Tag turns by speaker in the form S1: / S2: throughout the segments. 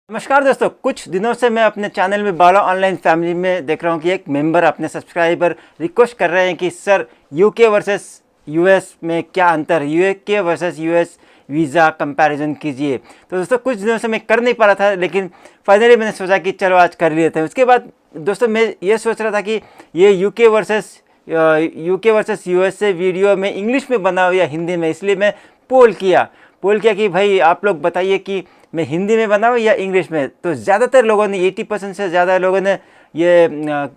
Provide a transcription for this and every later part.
S1: नमस्कार दोस्तों, कुछ दिनों से मैं अपने चैनल में बाला ऑनलाइन फैमिली में देख रहा हूँ कि एक मेंबर अपने सब्सक्राइबर रिक्वेस्ट कर रहे हैं कि सर यूके वर्सेस यूएस में क्या अंतर है, UK versus US visa comparison कीजिए। तो दोस्तों कुछ दिनों से मैं कर नहीं पा रहा था, लेकिन फाइनली मैंने सोचा कि चलो आज कर लेते हैं। उसके बाद दोस्तों मैं ये सोच रहा था कि ये यूके वर्सेस यूएस से वीडियो में इंग्लिश में बनाओ या हिंदी में, इसलिए मैं पोल किया कि भाई आप लोग बताइए कि मैं हिंदी में बनाऊँ या इंग्लिश में। तो ज़्यादातर लोगों ने 80% से ज़्यादा लोगों ने ये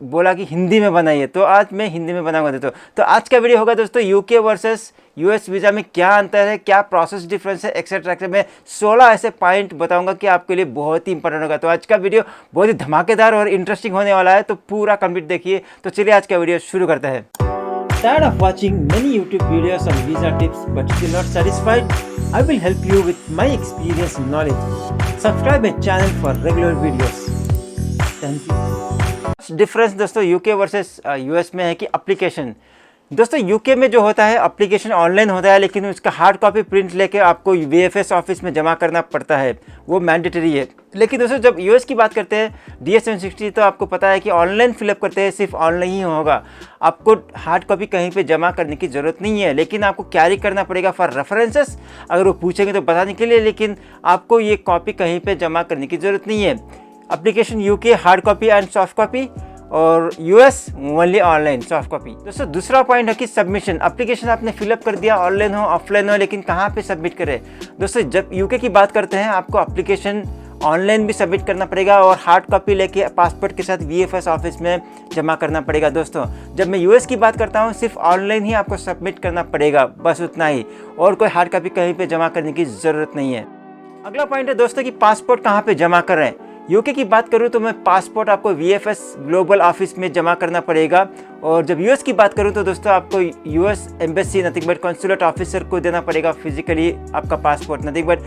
S1: बोला कि हिंदी में बनाइए, तो आज मैं हिंदी में बनाऊंगा। तो आज का वीडियो होगा दोस्तों यूके वर्सेस यूएस वीज़ा में क्या अंतर है, क्या प्रोसेस डिफरेंस है, एक्सेट्रा। मैं 16 ऐसे पॉइंट बताऊंगा कि आपके लिए बहुत ही इंपॉर्टेंट होगा। तो आज का वीडियो बहुत ही धमाकेदार और इंटरेस्टिंग होने वाला है, तो पूरा कंप्लीट देखिए। तो चलिए आज का वीडियो शुरू करते हैं। Tired of watching many YouTube videos on visa tips but still not satisfied? I will help you with my experience and knowledge. Subscribe my channel for regular videos. Thank you. Difference दोस्तों UK versus US में है कि application. दोस्तों UK में जो होता है application online होता है, लेकिन उसका हार्ड कॉपी प्रिंट लेके आपको वीएफएस ऑफिस में जमा करना पड़ता है, वो मैंडेटरी है। लेकिन दोस्तों जब यूएस की बात करते हैं DS-760, तो आपको पता है कि ऑनलाइन फिलअप करते हैं, सिर्फ ऑनलाइन ही होगा। आपको हार्ड कॉपी कहीं पे जमा करने की ज़रूरत नहीं है, लेकिन आपको कैरी करना पड़ेगा फॉर रेफरेंसेस, अगर वो पूछेंगे तो बताने के लिए। लेकिन आपको ये कॉपी कहीं पे जमा करने की ज़रूरत नहीं है। Application UK hard copy and soft copy, और US only online soft copy. दोस्तों दूसरा पॉइंट है कि सबमिशन। एप्लीकेशन आपने फिलअप कर दिया, ऑनलाइन हो ऑफलाइन हो, लेकिन कहाँ पे सबमिट करें। दोस्तों जब यूके की बात करते हैं, आपको एप्लीकेशन ऑनलाइन भी सबमिट करना पड़ेगा और हार्ड कॉपी लेके पासपोर्ट के साथ वीएफएस ऑफिस में जमा करना पड़ेगा। दोस्तों जब मैं यूएस की बात करता हूँ, सिर्फ ऑनलाइन ही आपको सबमिट करना पड़ेगा, बस उतना ही, और कोई हार्ड कॉपी कहीं पे जमा करने की ज़रूरत नहीं है। अगला पॉइंट है दोस्तों कि पासपोर्ट कहाँ पे जमा कर रहे हैं। यूके की बात करूँ तो मैं पासपोर्ट आपको वीएफएस ग्लोबल ऑफिस में जमा करना पड़ेगा, और जब यूएस की बात करूँ तो दोस्तों आपको US embassy nothing but consulate officer को देना पड़ेगा फिजिकली आपका पासपोर्ट, नथिंग बट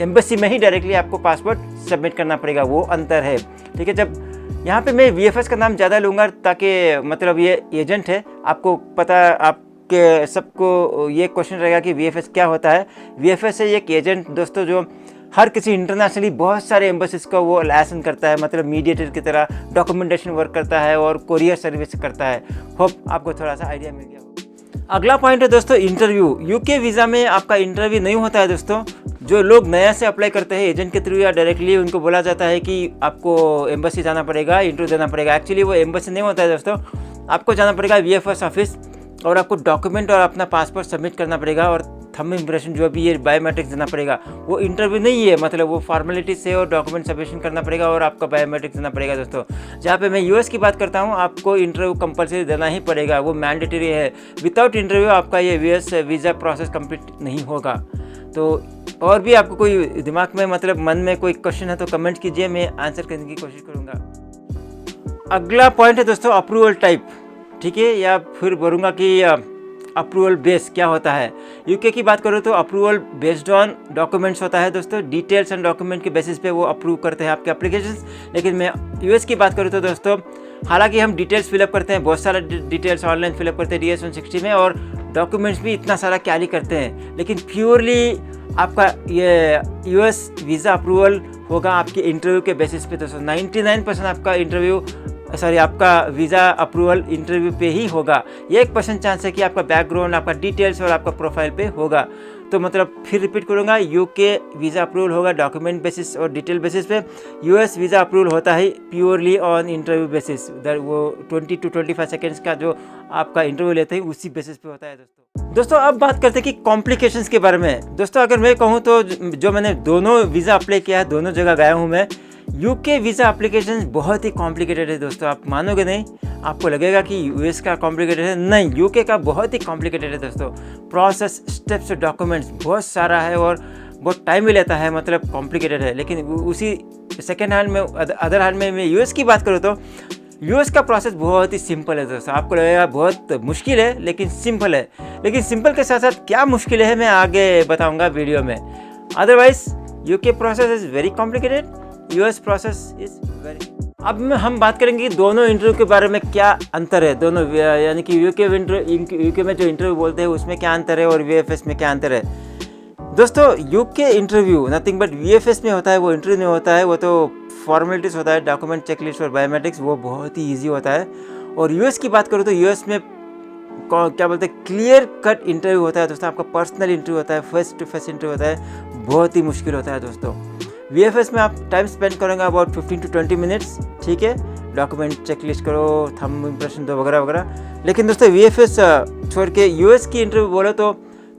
S1: एम्बेसी में ही डायरेक्टली आपको पासपोर्ट सबमिट करना पड़ेगा, वो अंतर है। ठीक है, जब यहाँ पे मैं वीएफएस का नाम ज़्यादा लूँगा ताकि मतलब ये एजेंट है, आपको पता, आपके सबको ये क्वेश्चन रहेगा कि वीएफएस क्या होता है। वीएफएस है एक एजेंट दोस्तों जो हर किसी इंटरनेशनली बहुत सारे एम्बेसीज का वो लाइसेंस करता है, मतलब मीडिएटर की तरह डॉक्यूमेंटेशन वर्क करता है और कोरियर सर्विस करता है। होप आपको थोड़ा सा आइडिया मिल गया। अगला पॉइंट है दोस्तों इंटरव्यू। यूके वीज़ा में आपका इंटरव्यू नहीं होता है दोस्तों। जो लोग नया से अप्लाई करते हैं एजेंट के थ्रू या डायरेक्टली, उनको बोला जाता है कि आपको एम्बेसी जाना पड़ेगा, इंटरव्यू देना पड़ेगा। एक्चुअली वो एम्बेसी नहीं होता है दोस्तों, आपको जाना पड़ेगा वीएफएस ऑफिस और आपको डॉक्यूमेंट और अपना पासपोर्ट सबमिट करना पड़ेगा और थंब इम्प्रेशन जो भी ये बायोमेट्रिक्स देना पड़ेगा। वो इंटरव्यू नहीं है, मतलब वो फॉर्मेलिटी से और डॉक्यूमेंट सबमिशन करना पड़ेगा और आपका बायोमेट्रिक्स देना पड़ेगा दोस्तों। जहाँ पे मैं यूएस की बात करता हूँ, आपको इंटरव्यू कंपलसरी देना ही पड़ेगा, वो मैंडेटरी है। विदाउट इंटरव्यू आपका ये यूएस वीज़ा प्रोसेस कंप्लीट नहीं होगा। तो और भी आपको कोई दिमाग में मतलब मन में कोई क्वेश्चन है तो कमेंट कीजिए, मैं आंसर करने की कोशिश करूँगा। अगला पॉइंट है दोस्तों अप्रूवल टाइप। ठीक है, या फिर बोलूँगा कि अप्रूवल बेस क्या होता है। यूके की बात करो तो अप्रूवल बेस्ड ऑन डॉक्यूमेंट्स होता है दोस्तों, डिटेल्स एंड डॉक्यूमेंट के बेसिस पे वो अप्रूव करते हैं आपके एप्लीकेशंस। लेकिन मैं यूएस की बात करूँ तो दोस्तों, हालांकि हम डिटेल्स फिलअप करते हैं, बहुत सारा डिटेल्स ऑनलाइन फिलअप करते हैं DS-160 में, और डॉक्यूमेंट्स भी इतना सारा कैरी करते हैं, लेकिन प्योरली आपका ये यूएस वीज़ा अप्रूवल होगा आपके इंटरव्यू के बेसिस पे दोस्तों। 99% आपका आपका वीज़ा अप्रूवल इंटरव्यू पे ही होगा। 1% चांस है कि आपका बैकग्राउंड, आपका डिटेल्स और आपका प्रोफाइल पे होगा। तो मतलब फिर रिपीट करूँगा, यूके वीज़ा अप्रूवल होगा डॉक्यूमेंट बेसिस और डिटेल बेसिस पे। यूएस वीज़ा अप्रूवल होता है प्योरली ऑन इंटरव्यू बेसिस, वो 20 to 25 सेकेंड्स का जो आपका इंटरव्यू लेते हैं उसी बेसिस पे होता है दोस्तों। अब बात करते हैं कि कॉम्प्लिकेशंस के बारे में। दोस्तों अगर मैं कहूँ तो जो मैंने दोनों वीज़ा अप्लाई किया है, दोनों जगह गया हूँ मैं, यूके वीज़ा एप्लीकेशन बहुत ही कॉम्प्लिकेटेड है दोस्तों। आप मानोगे नहीं, आपको लगेगा कि यूएस का कॉम्प्लिकेटेड है, नहीं, यूके का बहुत ही कॉम्प्लिकेटेड है दोस्तों। प्रोसेस, स्टेप्स, डॉक्यूमेंट्स बहुत सारा है और बहुत टाइम भी लेता है, मतलब कॉम्प्लिकेटेड है। लेकिन उसी सेकेंड हैंड में, अदर हैंड में मैं यूएस की बात करूँ तो यूएस का प्रोसेस बहुत ही सिंपल है दोस्तों। आपको लगेगा बहुत मुश्किल है, लेकिन सिंपल है। लेकिन सिंपल के साथ साथ क्या मुश्किल है मैं आगे बताऊँगा वीडियो में। Otherwise UK process is very complicated, US process is very. अब हम बात करेंगे कि दोनों इंटरव्यू के बारे में क्या अंतर है, दोनों यानी कि यूके में जो इंटरव्यू बोलते हैं उसमें क्या अंतर है और वीएफएस में क्या अंतर है। दोस्तों UK interview nothing but VFS में होता है, वो इंटरव्यू में होता है, वो तो फॉर्मेलिटीज़ होता है, डॉक्यूमेंट चेकलिस्ट और बायोमेट्रिक्स, वो बहुत ही ईजी होता है। और यूएस की बात करूँ तो यूएस में क्या बोलते हैं, क्लियर कट इंटरव्यू होता है दोस्तों, आपका पर्सनल इंटरव्यू होता है, फेस टू फेस इंटरव्यू होता है, बहुत ही मुश्किल होता है दोस्तों। वीएफएस में आप टाइम स्पेंड करेंगे अबाउट 15 to 20 मिनट्स, ठीक है, डॉक्यूमेंट चेकलिस्ट करो, थंब इम्प्रेशन दो वगैरह वगैरह। लेकिन दोस्तों वीएफएस छोड़ के यूएस की इंटरव्यू बोले तो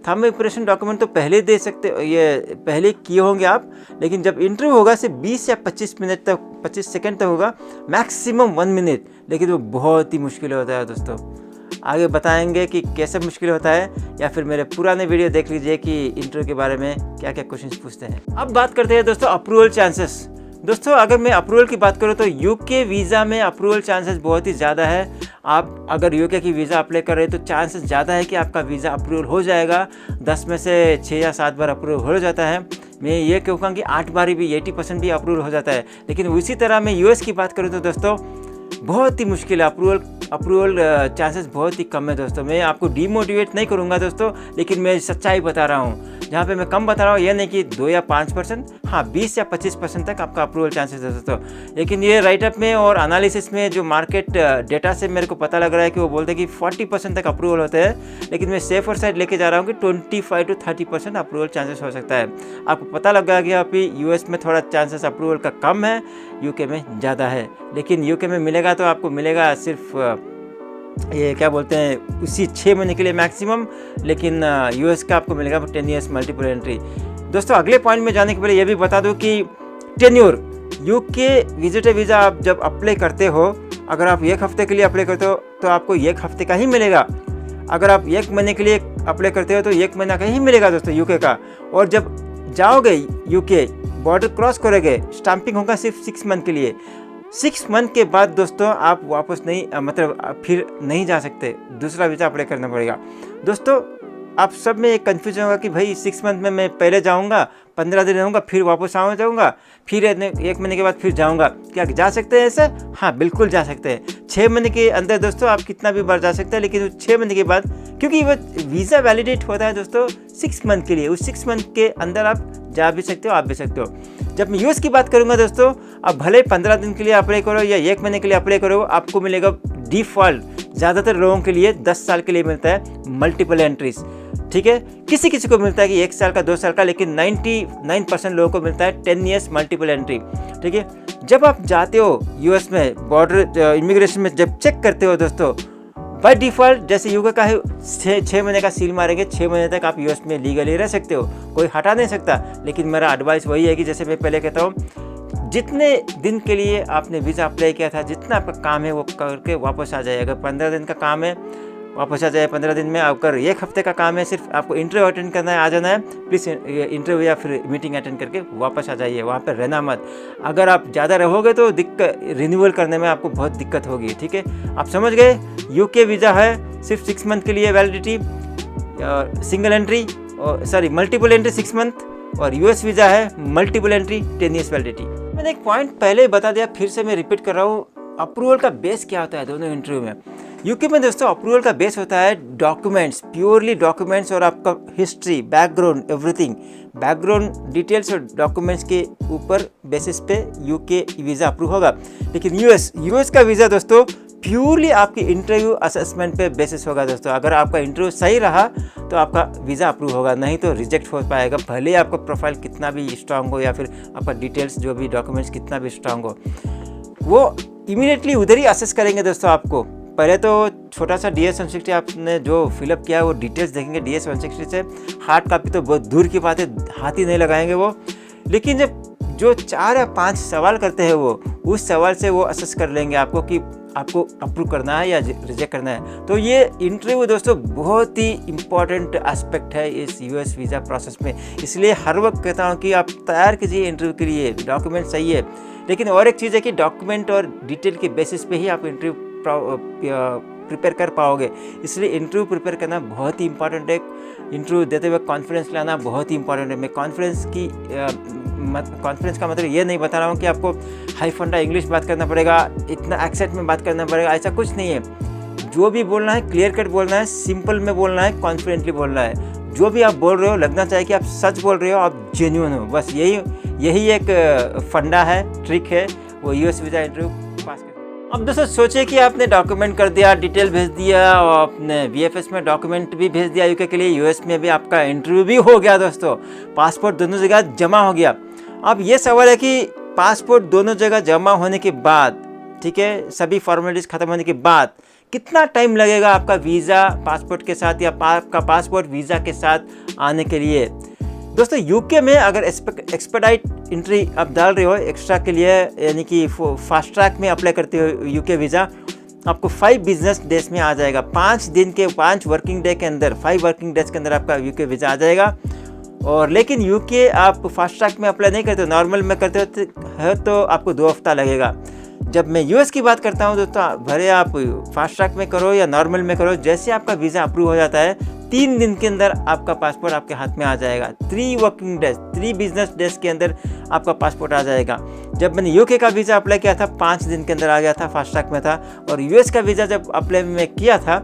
S1: थंब इम्प्रेशन डॉक्यूमेंट तो पहले दे सकते, ये पहले किए होंगे आप, लेकिन जब इंटरव्यू होगा सिर्फ 20 या 25 मिनट तक, 25 सेकंड तक होगा, मैक्सिमम 1 मिनट, लेकिन वो बहुत ही मुश्किल होता है दोस्तों। आगे बताएंगे कि कैसे मुश्किल होता है, या फिर मेरे पुराने वीडियो देख लीजिए कि इंटरव्यू के बारे में क्या क्या क्वेश्चंस पूछते हैं। अब बात करते हैं दोस्तों अप्रूवल चांसेस। दोस्तों अगर मैं अप्रूवल की बात करूं तो यूके वीज़ा में अप्रूवल चांसेस बहुत ही ज़्यादा है। आप अगर यूके की वीज़ा अप्लाई कर रहे हैं तो चांसेस ज़्यादा है कि आपका वीज़ा अप्रूवल हो जाएगा। 10 में से 6 या 7 बार अप्रूवल हो जाता है। मैं ये कहूँगा कि 8 बार भी 80% भी अप्रूवल हो जाता है। लेकिन उसी तरह मैं यूएस की बात करूँ तो दोस्तों बहुत ही मुश्किल है, अप्रूवल चांसेस बहुत ही कम है दोस्तों। मैं आपको डीमोटिवेट नहीं करूँगा दोस्तों, लेकिन मैं सच्चाई बता रहा हूँ। जहाँ पे मैं कम बता रहा हूँ ये नहीं कि 2 या 5%, हाँ 20 या 25% तक आपका अप्रूवल चांसेस है दोस्तों। लेकिन ये राइटअप में और एनालिसिस में जो मार्केट डेटा से मेरे को पता लग रहा है कि वो बोलते हैं कि 40% तक अप्रूवल होते हैं। लेकिन मैं सेफर साइड लेके जा रहा हूँ कि 25 to 30% अप्रूवल चांसेस हो सकता है। आपको पता लग गया कि अभी यूएस में थोड़ा चांसेस अप्रूवल का कम है, यूके में ज़्यादा है। लेकिन यूके में मिलेगा तो आपको मिलेगा सिर्फ ये क्या बोलते हैं उसी 6 महीने के लिए मैक्सिमम, लेकिन यूएस का आपको मिलेगा 10 ईयर्स मल्टीपल एंट्री। दोस्तों अगले पॉइंट में जाने के पहले ये भी बता दूं कि टेन्योर, यूके विजिटर वीज़ा आप जब अप्लाई करते हो, अगर आप 1 हफ्ते के लिए अप्लाई करते हो तो आपको 1 हफ्ते का ही मिलेगा। अगर आप 1 महीने के लिए अप्लाई करते हो तो 1 महीना का ही मिलेगा दोस्तों यूके का। और जब जाओगे यूके, बॉर्डर क्रॉस करोगे, स्टैंपिंग होगा सिर्फ 6 मंथ के लिए। 6 मंथ के बाद दोस्तों आप वापस नहीं, मतलब फिर नहीं जा सकते, दूसरा वीज़ा अप्लाई करना पड़ेगा। दोस्तों आप सब में एक कन्फ्यूजन होगा कि भाई 6 मंथ में मैं पहले जाऊंगा, 15 दिन रहूँगा, फिर वापस जाऊँगा, फिर 1 महीने के बाद फिर जाऊँगा। क्या जा सकते हैं ऐसे? हाँ बिल्कुल जा सकते हैं। 6 महीने के अंदर दोस्तों आप कितना भी बार जा सकते हैं, लेकिन 6 महीने के बाद, क्योंकि वो वीज़ा वैलिडेट होता है दोस्तों 6 मंथ के लिए, उस 6 मंथ के अंदर आप जा भी सकते हो, आप भी सकते हो। जब मैं यूएस की बात करूंगा दोस्तों, आप भले 15 दिन के लिए अप्लाई करो या 1 महीने के लिए अप्लाई करो, आपको मिलेगा डिफ़ॉल्ट, ज़्यादातर लोगों के लिए 10 साल के लिए मिलता है मल्टीपल एंट्रीज, ठीक है। किसी किसी को मिलता है कि 1 साल का, 2 साल का, लेकिन 99% लोगों को मिलता है 10 ईयर्स मल्टीपल एंट्री, ठीक है। जब आप जाते हो यूएस में, बॉर्डर इमिग्रेशन में जब चेक करते हो दोस्तों, बाय डिफ़ॉल्ट जैसे यूके का है 6 महीने का सील मारेंगे, 6 महीने तक आप यूएस में लीगली रह सकते हो, कोई हटा नहीं सकता। लेकिन मेरा एडवाइस वही है कि जैसे मैं पहले कहता हूँ, जितने दिन के लिए आपने वीज़ा अप्लाई किया था, जितना आपका काम है वो करके वापस आ जाए। अगर 15 दिन का काम है वापस आ जाए 15 दिन में। अगर 1 हफ्ते का काम है, सिर्फ आपको इंटरव्यू अटेंड करना है, आ जाना है, प्लीज़ इंटरव्यू या फिर मीटिंग अटेंड करके वापस आ जाइए, वहाँ पर रहना मत। अगर आप ज़्यादा रहोगे तो रिन्यूअल करने में आपको बहुत दिक्कत होगी, ठीक है। आप समझ गए, यूके वीज़ा है सिर्फ 6 मंथ के लिए validity, single entry, sorry multiple entry 6 month, और यूएस वीज़ा है मल्टीपल एंट्री 10 ईयर्स वैलिडिटी। मैंने एक पॉइंट पहले बता दिया, फिर से मैं रिपीट कर रहा हूँ, अप्रूवल का बेस क्या होता है दोनों इंटरव्यू में। यूके में दोस्तों अप्रूवल का बेस होता है डॉक्यूमेंट्स, प्योरली डॉक्यूमेंट्स, और आपका history, background, everything, background details और डॉक्यूमेंट्स के ऊपर बेसिस पे यूके वीज़ा अप्रूव होगा। लेकिन यूएस का वीज़ा दोस्तों प्योरली आपकी इंटरव्यू असेसमेंट पे बेसिस होगा दोस्तों। अगर आपका इंटरव्यू सही रहा तो आपका वीज़ा अप्रूव होगा, नहीं तो रिजेक्ट हो पाएगा, भले आपका प्रोफाइल कितना भी स्ट्रांग हो या फिर आपका डिटेल्स जो भी डॉक्यूमेंट्स कितना भी स्ट्रांग हो, वो इमीडिएटली उधर ही असेस करेंगे दोस्तों आपको। पहले तो छोटा सा DS 160 आपने जो फिलअप किया है वो डिटेल्स देखेंगे DS 160 से, हार्ड कॉपी तो बहुत दूर की बात है, हाथ ही नहीं लगाएंगे वो। लेकिन जब जो 4 या 5 सवाल करते हैं वो, उस सवाल से वो असेस कर लेंगे आपको कि आपको अप्रूव करना है या रिजेक्ट करना है। तो ये इंटरव्यू दोस्तों बहुत ही इम्पॉर्टेंट एस्पेक्ट है इस यूएस वीज़ा प्रोसेस में। इसलिए हर वक्त कहता हूँ कि आप तैयार कीजिए इंटरव्यू के लिए, डॉक्यूमेंट सही है। लेकिन और एक चीज़ है कि डॉक्यूमेंट और डिटेल के बेसिस पे ही आप इंटरव्यू प्रिपेयर कर पाओगे। इसलिए इंटरव्यू प्रिपेयर करना बहुत ही इंपॉर्टेंट है। इंटरव्यू देते हुए कॉन्फिडेंस लाना बहुत ही इंपॉर्टेंट है। मैं कॉन्फिडेंस का मतलब ये नहीं बता रहा हूँ कि आपको हाई फंडा इंग्लिश बात करना पड़ेगा, इतना एक्सेंट में बात करना पड़ेगा, ऐसा कुछ नहीं है। जो भी बोलना है क्लियर कट बोलना है, सिंपल में बोलना है, कॉन्फिडेंटली बोलना है। जो भी आप बोल रहे हो लगना चाहिए कि आप सच बोल रहे हो, आप जेन्युइन हो। बस यही एक फंडा है, ट्रिक है वो यूएस वीज़ा इंटरव्यू पास कर। अब दोस्तों सोचिए कि आपने डॉक्यूमेंट कर दिया, डिटेल भेज दिया और आपने वीएफएस में डॉक्यूमेंट भी भेज दिया यूके के लिए, यूएस में भी आपका इंटरव्यू भी हो गया दोस्तों, पासपोर्ट दोनों जगह जमा हो गया। अब ये सवाल है कि पासपोर्ट दोनों जगह जमा होने के बाद, ठीक है, सभी फॉर्मेलिटीज़ खत्म होने के बाद कितना टाइम लगेगा आपका वीज़ा पासपोर्ट के साथ या आपका पासपोर्ट वीज़ा के साथ आने के लिए। दोस्तों यूके में अगर एक्सपेडाइट एंट्री आप डाल रहे हो एक्स्ट्रा के लिए, यानी कि फास्ट ट्रैक में अप्लाई करते हो यूके वीज़ा, आपको 5 बिजनेस डेज में आ जाएगा। 5 वर्किंग डे के अंदर, 5 वर्किंग डेज के अंदर आपका यूके वीज़ा आ जाएगा। और लेकिन यूके आप फास्ट ट्रैक में अप्लाई नहीं करते हो, नॉर्मल में करते हो तो आपको 2 हफ्ता लगेगा। जब मैं यूएस की बात करता हूँ दोस्तों, भले आप फास्ट ट्रैक में करो या नॉर्मल में करो, जैसे आपका वीज़ा अप्रूव हो जाता है 3 दिन के अंदर आपका पासपोर्ट आपके हाथ में आ जाएगा। 3 वर्किंग डेज, 3 बिजनेस डेज के अंदर आपका पासपोर्ट आ जाएगा। जब मैंने यूके का वीज़ा अप्लाई किया था 5 दिन के अंदर आ गया था, फास्ट ट्रैक में था। और यूएस का वीज़ा जब अप्लाई में किया था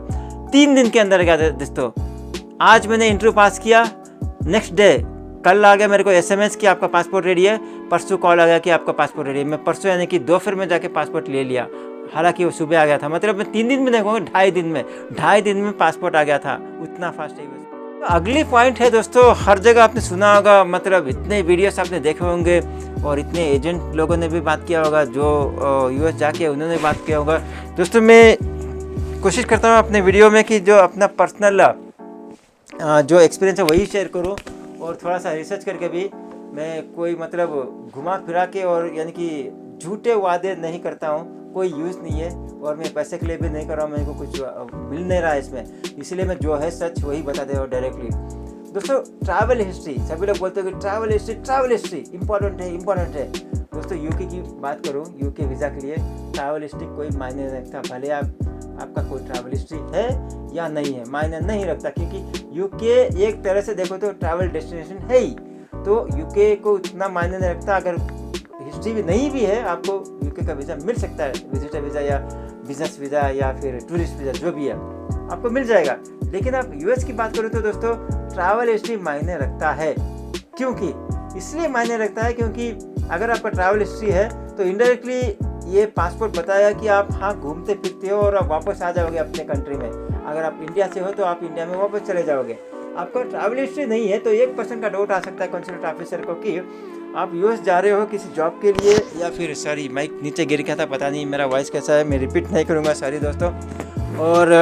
S1: 3 दिन के अंदर गया था दोस्तों। आज मैंने इंटरव्यू पास किया, नेक्स्ट डे कल आ गया मेरे को एसएमएस कि आपका पासपोर्ट रेडी है, परसों कॉल आ गया कि आपका पासपोर्ट रेडी है। मैं परसों यानी कि दोपहर में जाके पासपोर्ट ले लिया, हालांकि वो सुबह आ गया था। मतलब मैं 3 दिन में देखूँगा, 2.5 दिन में पासपोर्ट आ गया था, उतना फास्ट है। तो अगली पॉइंट है दोस्तों, हर जगह आपने सुना होगा, मतलब इतने वीडियोस आपने देखे होंगे और इतने एजेंट लोगों ने भी बात किया होगा, जो यूएस जाके उन्होंने बात किया होगा। दोस्तों मैं कोशिश करता हूँ अपने वीडियो में कि जो अपना पर्सनल जो एक्सपीरियंस है वही शेयर करूँ, और थोड़ा सा रिसर्च करके भी। मैं कोई मतलब घुमा फिरा के और यानी कि झूठे वादे नहीं करता हूँ, कोई यूज़ नहीं है, और मैं पैसे के लिए भी नहीं कर रहा हूँ, मेरे को कुछ मिल नहीं रहा है इसमें, इसलिए मैं जो है सच वही बता दे रहा हूँ डायरेक्टली। दोस्तों ट्रैवल हिस्ट्री, सभी लोग बोलते हैं कि ट्रैवल हिस्ट्री इंपॉर्टेंट है। दोस्तों यूके की बात करूँ, यूके वीज़ा के लिए ट्रैवल हिस्ट्री कोई मायने नहीं रखता, भले आपका कोई ट्रैवल हिस्ट्री है या नहीं है, मायने नहीं रखता, क्योंकि यूके एक तरह से देखो तो ट्रैवल डेस्टिनेशन है ही, तो यूके को उतना मायने नहीं रखता। अगर हिस्ट्री भी नहीं भी है, आपको यूके का वीज़ा मिल सकता है, विजिटर वीज़ा या बिजनेस वीज़ा या फिर टूरिस्ट वीज़ा, जो भी है आपको मिल जाएगा। लेकिन आप यूएस की बात करो तो दोस्तों ट्रैवल हिस्ट्री मायने रखता है। क्योंकि इसलिए मायने रखता है क्योंकि अगर आपका ट्रैवल हिस्ट्री है तो इनडायरेक्टली ये पासपोर्ट बताया कि आप हाँ घूमते फिरते हो और आप वापस आ जाओगे अपने कंट्री में। अगर आप इंडिया से हो तो आप इंडिया में वापस चले जाओगे। आपका ट्रैवल हिस्ट्री नहीं है तो 1% का डाउट आ सकता है कंसल्टेंट ऑफिसर को कि आप यूएस जा रहे हो किसी जॉब के लिए, या फिर सॉरी माइक नीचे गिर गया था, पता नहीं मेरा वॉइस कैसा है, मैं रिपीट नहीं करूँगा, सॉरी दोस्तों। और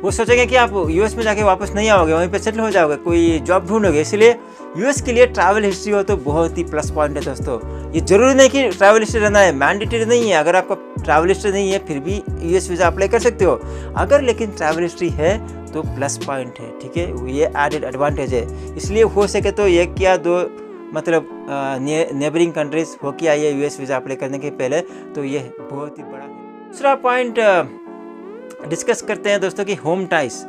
S1: वो सोचेंगे कि आप यूएस में जाके वापस नहीं आओगे, वहीं पे सेटल हो जाओगे, कोई जॉब ढूंढोगे। इसलिए यूएस के लिए ट्रैवल हिस्ट्री हो तो बहुत ही प्लस पॉइंट है दोस्तों। ये जरूरी नहीं कि ट्रैवल हिस्ट्री रहना है, मैंडेटरी नहीं है। अगर आपका ट्रैवल हिस्ट्री नहीं है फिर भी यूएस वीज़ा अप्लाई कर सकते हो। अगर लेकिन ट्रैवल हिस्ट्री है तो प्लस पॉइंट है, ठीक है, ये एडेड एडवांटेज है। इसलिए हो सके तो 1 या 2 मतलब नेबरिंग कंट्रीज हो के आइए यूएस वीज़ा अप्लाई करने के पहले, तो ये बहुत ही बड़ा है। दूसरा पॉइंट डिस्कस करते हैं दोस्तों कि होम टाइज।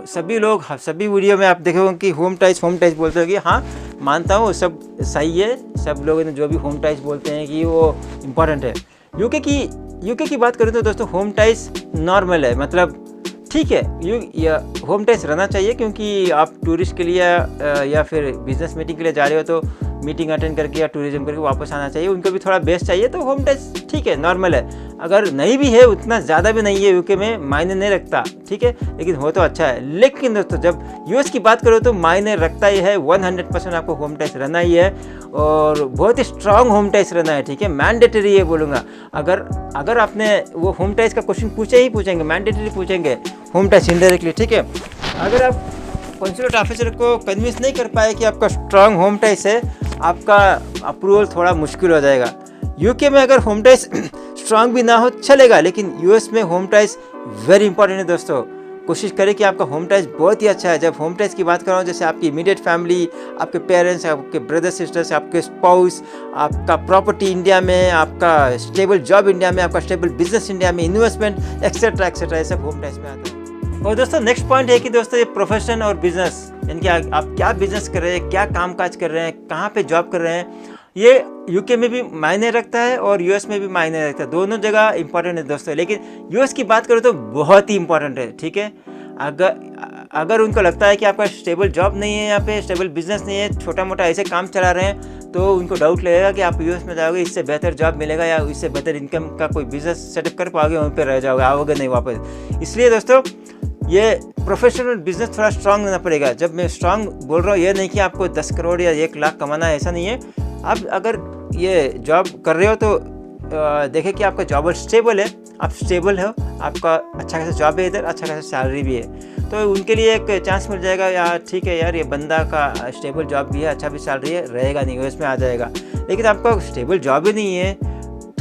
S1: सभी वीडियो में आप देखोगे कि होम टाइज बोलते हो कि हाँ मानता हूँ सब सही है, सब लोगों ने जो भी होम टाइज बोलते हैं कि वो इम्पोर्टेंट है। यूके की बात करें तो दोस्तों होम टाइज नॉर्मल है, मतलब ठीक है, होम टाइज रहना चाहिए, क्योंकि आप टूरिस्ट के लिए या फिर बिजनेस मीटिंग के लिए जा रहे हो तो मीटिंग अटेंड करके या टूरिज्म करके वापस आना चाहिए, उनको भी थोड़ा बेस्ट चाहिए, तो होम टाइज ठीक है, नॉर्मल है। अगर नहीं भी है, उतना ज़्यादा भी नहीं है, यूके में मायने नहीं रखता, ठीक है, लेकिन हो तो अच्छा है। लेकिन दोस्तों जब यूएस की बात करो तो मायने रखता ही है, 100% आपको होम टाइज रहना ही है, और बहुत ही स्ट्रांग होम टाइज रहना है, ठीक है, मैंडेटरी है बोलूँगा। अगर आपने वो होम टाइज का क्वेश्चन पूछेंगे, मैंडेटरी पूछेंगे होम टाइज इनडायरेक्टली, ठीक है। अगर आप कंसुलेट ऑफिसर को कन्विंस नहीं कर पाए कि आपका स्ट्रांग होम टाइज है, आपका अप्रूवल थोड़ा मुश्किल हो जाएगा। यूके में अगर होम टाइज स्ट्रांग भी ना हो चलेगा, लेकिन यूएस में होम टाइज वेरी इंपॉर्टेंट है दोस्तों। कोशिश करें कि आपका होम टाइज बहुत ही अच्छा है। जब होम टाइज की बात कर रहा हूँ, जैसे आपकी इमीडिएट फैमिली, आपके पेरेंट्स, आपके ब्रदर सिस्टर्स, आपके स्पाउस, आपका प्रॉपर्टी इंडिया में, आपका स्टेबल जॉब इंडिया में, आपका स्टेबल बिजनेस इंडिया में, इन्वेस्टमेंट एक्सेट्रा ये सब होम टाइज में आता है। और दोस्तों नेक्स्ट पॉइंट है कि दोस्तों ये प्रोफेशन और बिजनेस, यानी कि आप क्या बिजनेस कर रहे हैं, क्या कामकाज कर रहे हैं, कहाँ पे जॉब कर रहे हैं, ये यूके में भी मायने रखता है और यूएस में भी मायने रखता है। दोनों जगह इंपॉर्टेंट है दोस्तों। लेकिन यूएस की बात करो तो बहुत ही इंपॉर्टेंट है, ठीक है। अगर उनको लगता है कि आपका स्टेबल जॉब नहीं है, यहाँ पे स्टेबल बिजनेस नहीं है, छोटा मोटा ऐसे काम चला रहे हैं, तो उनको डाउट लगेगा कि आप यूएस में जाओगे, इससे बेहतर जॉब मिलेगा या इससे बेहतर इनकम का कोई बिजनेस सेटअप कर पाओगे, वहीं पे रह जाओगे, आओगे नहीं वापस। इसलिए दोस्तों ये प्रोफेशनल बिजनेस थोड़ा स्ट्रांग रहना पड़ेगा। जब मैं स्ट्रांग बोल रहा हूँ, ये नहीं कि आपको 10 करोड़ या 1 लाख कमाना है, ऐसा नहीं है। आप अगर ये जॉब कर रहे हो तो देखें कि आपका जॉब स्टेबल है, आप स्टेबल हो, आपका अच्छा खासा जॉब है इधर, अच्छा खासा सैलरी भी है, तो उनके लिए एक चांस मिल जाएगा यार, ठीक है यार, ये बंदा का स्टेबल जॉब भी है, अच्छा भी सैलरी है, रहेगा नहीं यूएस में आ जाएगा। लेकिन आपका स्टेबल जॉब ही नहीं है,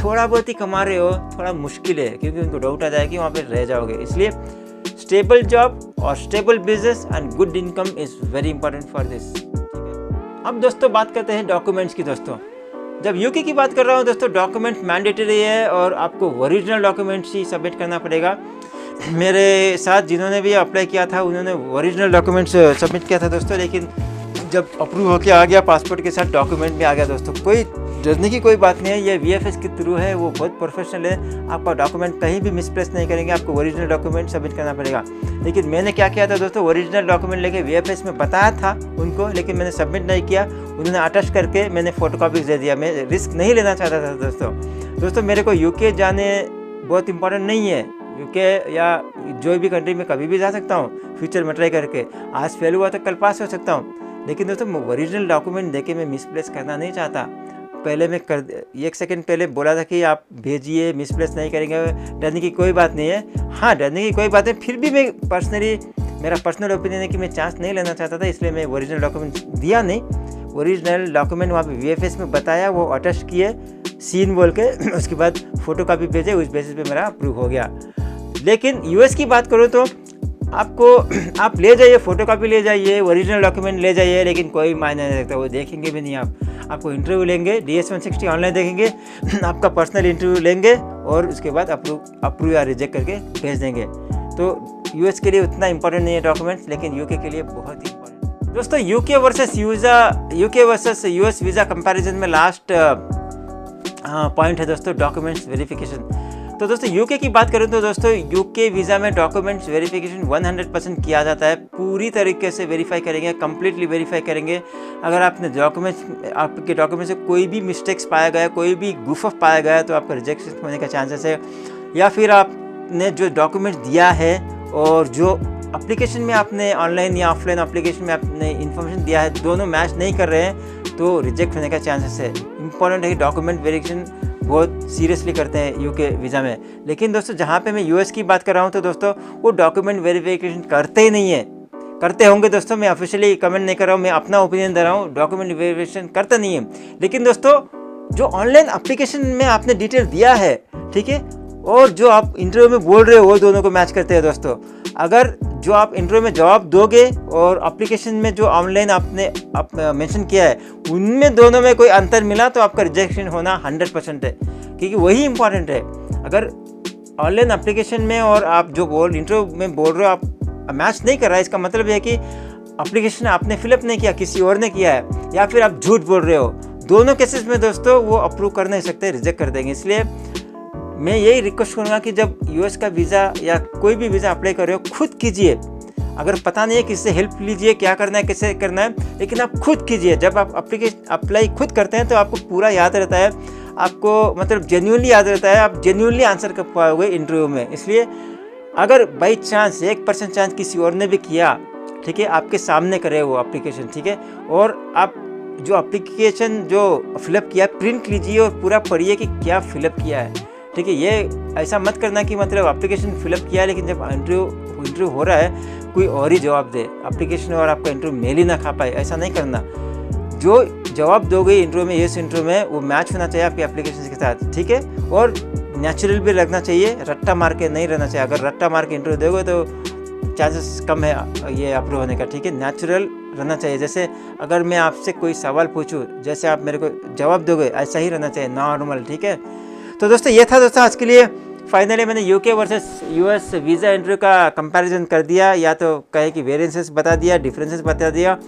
S1: थोड़ा बहुत ही कमा रहे हो, थोड़ा मुश्किल है, क्योंकि उनको डाउट आ जाएगा कि वहाँ पर रह जाओगे। इसलिए स्टेबल जॉब और stable business and good income is very important for this. अब दोस्तों बात करते हैं डॉक्यूमेंट्स की। दोस्तों जब यूके की बात कर रहा हूँ दोस्तों, डॉक्यूमेंट मैंडेटरी है और आपको ओरिजिनल डॉक्यूमेंट्स ही सबमिट करना पड़ेगा। मेरे साथ जिन्होंने भी अप्लाई किया था उन्होंने ओरिजिनल डॉक्यूमेंट्स सबमिट किया था दोस्तों, लेकिन जब अप्रूव होके आ गया पासपोर्ट के साथ डॉक्यूमेंट भी आ गया दोस्तों। कोई डरने की कोई बात नहीं है, ये वीएफएस के थ्रू है, वो बहुत प्रोफेशनल है, आपका डॉक्यूमेंट कहीं भी मिसप्लेस नहीं करेंगे, आपको ओरिजिनल डॉक्यूमेंट सबमिट करना पड़ेगा। लेकिन मैंने क्या किया था दोस्तों, ओरिजिनल डॉक्यूमेंट लेके वीएफएस में बताया था उनको, लेकिन मैंने सबमिट नहीं किया, उन्होंने अटैच करके मैंने फोटोकॉपीज दे दिया। मैं रिस्क नहीं लेना चाहता था दोस्तों। मेरे को यूके जाने बहुत इंपॉर्टेंट नहीं है, यूके या जो भी कंट्री में कभी भी जा सकता हूँ फ्यूचर में ट्राई करके, आज फेल हुआ तो कल पास हो सकता हूँ। लेकिन दोस्तों ओरिजिनल डॉक्यूमेंट देके मैं मिसप्लेस करना नहीं चाहता। पहले मैं 1 सेकंड पहले बोला था कि आप भेजिए, मिसप्लेस नहीं करेंगे, डरने की कोई बात नहीं है। हाँ, डरने की कोई बात है, फिर भी मैं मेरा पर्सनल ओपिनियन है कि मैं चांस नहीं लेना चाहता था, इसलिए मैं ओरिजिनल डॉक्यूमेंट दिया नहीं। ओरिजिनल डॉक्यूमेंट वहाँ पे वीएफएस में बताया, वो अटैच किए सीन बोल के, उसके बाद फोटोकॉपी भेजे, उस बेसिस पे मेरा अप्रूव हो गया। लेकिन यूएस की बात करूँ तो आप ले जाइए, फोटोकॉपी ले जाइए, ओरिजिनल डॉक्यूमेंट ले जाइए, लेकिन कोई मायने नहीं रखता, वो देखेंगे भी नहीं। आपको इंटरव्यू लेंगे, DS-160 ऑनलाइन देखेंगे, आपका पर्सनल इंटरव्यू लेंगे और उसके बाद अप्रूव या रिजेक्ट करके भेज देंगे। तो यूएस के लिए उतना इंपॉर्टेंट नहीं है डॉक्यूमेंट्स, लेकिन यूके के लिए बहुत ही इंपॉर्टेंट। दोस्तों UK versus US visa comparison में लास्ट पॉइंट है दोस्तों, डॉक्यूमेंट्स वेरिफिकेशन। तो दोस्तों यूके की बात करें तो दोस्तों यूके वीज़ा में डॉक्यूमेंट्स वेरिफिकेशन 100% किया जाता है, पूरी तरीके से वेरीफाई करेंगे, कम्प्लीटली वेरीफाई करेंगे। अगर आपके डॉक्यूमेंट्स से कोई भी मिस्टेक्स पाया गया, कोई भी गुफ ऑफ पाया गया, तो आपका रिजेक्शन होने का चांसेस है। या फिर आपने जो डॉक्यूमेंट दिया है और जो एप्लीकेशन में आपने ऑनलाइन या ऑफलाइन एप्लीकेशन में आपने इन्फॉर्मेशन दिया है, दोनों मैच नहीं कर रहे हैं, तो रिजेक्ट होने का चांसेस है। इंपॉर्टेंट है कि डॉक्यूमेंट वेरिफिकेशन बहुत सीरियसली करते हैं यूके वीज़ा में। लेकिन दोस्तों जहाँ पे मैं यूएस की बात कर रहा हूँ तो दोस्तों वो डॉक्यूमेंट वेरिफिकेशन करते ही नहीं है। करते होंगे दोस्तों, मैं ऑफिशियली कमेंट नहीं कर रहा हूँ, मैं अपना ओपिनियन दे रहा हूँ, डॉक्यूमेंट वेरिफिकेशन करता नहीं है। लेकिन दोस्तों जो ऑनलाइन एप्लीकेशन में आपने डिटेल दिया है, ठीक है, और जो आप इंटरव्यू में बोल रहे हो, वो दोनों को मैच करते हैं दोस्तों। अगर जो आप इंटरव्यू में जवाब दोगे और एप्लीकेशन में जो ऑनलाइन आपने मेंशन किया है, उनमें दोनों में कोई अंतर मिला तो आपका रिजेक्शन होना 100% है, क्योंकि वही इंपॉर्टेंट है। अगर ऑनलाइन एप्लीकेशन में और आप जो इंटरव्यू में बोल रहे हो आप मैच नहीं कर रहा है, इसका मतलब है कि एप्लीकेशन आपने फिलअप नहीं किया, किसी और ने किया है, या फिर आप झूठ बोल रहे हो। दोनों केसेस में दोस्तों वो अप्रूव कर नहीं सकते, रिजेक्ट कर देंगे। इसलिए मैं यही रिक्वेस्ट करूँगा कि जब यूएस का वीज़ा या कोई भी वीज़ा अप्लाई कर रहे हो, खुद कीजिए। अगर पता नहीं है किससे हेल्प लीजिए, क्या करना है, कैसे करना है, लेकिन आप खुद कीजिए। जब आप अप्लाई खुद करते हैं तो आपको पूरा याद रहता है, आपको मतलब जेन्युइनली याद रहता है, आप जेन्युइनली आंसर कर पाओगे इंटरव्यू में। इसलिए अगर बाई चांस 1% चांस किसी और ने भी किया, ठीक है, आपके सामने करे वो एप्लीकेशन, ठीक है, और आप जो एप्लीकेशन जो फिलअप किया प्रिंट लीजिए और पूरा पढ़िए कि क्या फिलअप किया है, ठीक है। ये ऐसा मत करना कि मतलब एप्लीकेशन फिलअप किया लेकिन जब इंटरव्यू हो रहा है कोई और ही जवाब दे, एप्लीकेशन और आपका इंटरव्यू मेल ही ना खा पाए, ऐसा नहीं करना। जो जवाब दोगे इंटरव्यू में, इस इंटरव्यू में, वो मैच होना चाहिए आपके एप्लीकेशन के साथ, ठीक है, और नेचुरल भी लगना चाहिए, रट्टा मार के नहीं रहना चाहिए। अगर रट्टा मार के इंटरव्यू दोगे तो चांसेस कम है ये अप्रूव होने का, ठीक है। नेचुरल रहना चाहिए। जैसे अगर मैं आपसे कोई सवाल पूछूं, जैसे आप मेरे को जवाब दोगे, ऐसा ही रहना चाहिए, नॉर्मल, ठीक है। तो दोस्तों ये था दोस्तों आज के लिए। फाइनली मैंने UK versus US visa interview का कंपैरिजन कर दिया, या तो कहे कि वेरिएंसेस बता दिया, डिफरेंसेस बता दिया।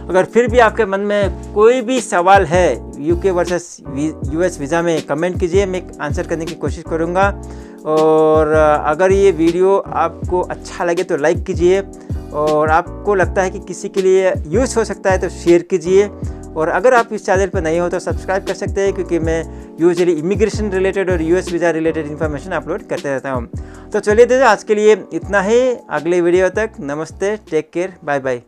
S1: अगर फिर भी आपके मन में कोई भी सवाल है यूके वर्सेस यूएस वीज़ा में, कमेंट कीजिए, मैं आंसर करने की कोशिश करूँगा। और अगर ये वीडियो आपको अच्छा लगे तो लाइक कीजिए, और आपको लगता है कि किसी के लिए यूज़ हो सकता है तो शेयर कीजिए। और अगर आप इस चैनल पर नए हो तो सब्सक्राइब कर सकते हैं, क्योंकि मैं यूजुअली इमिग्रेशन रिलेटेड और US visa related information upload करते रहता हूँ। तो चलिए दोस्तों, आज के लिए इतना ही। अगले वीडियो तक नमस्ते, टेक केयर, बाय बाय।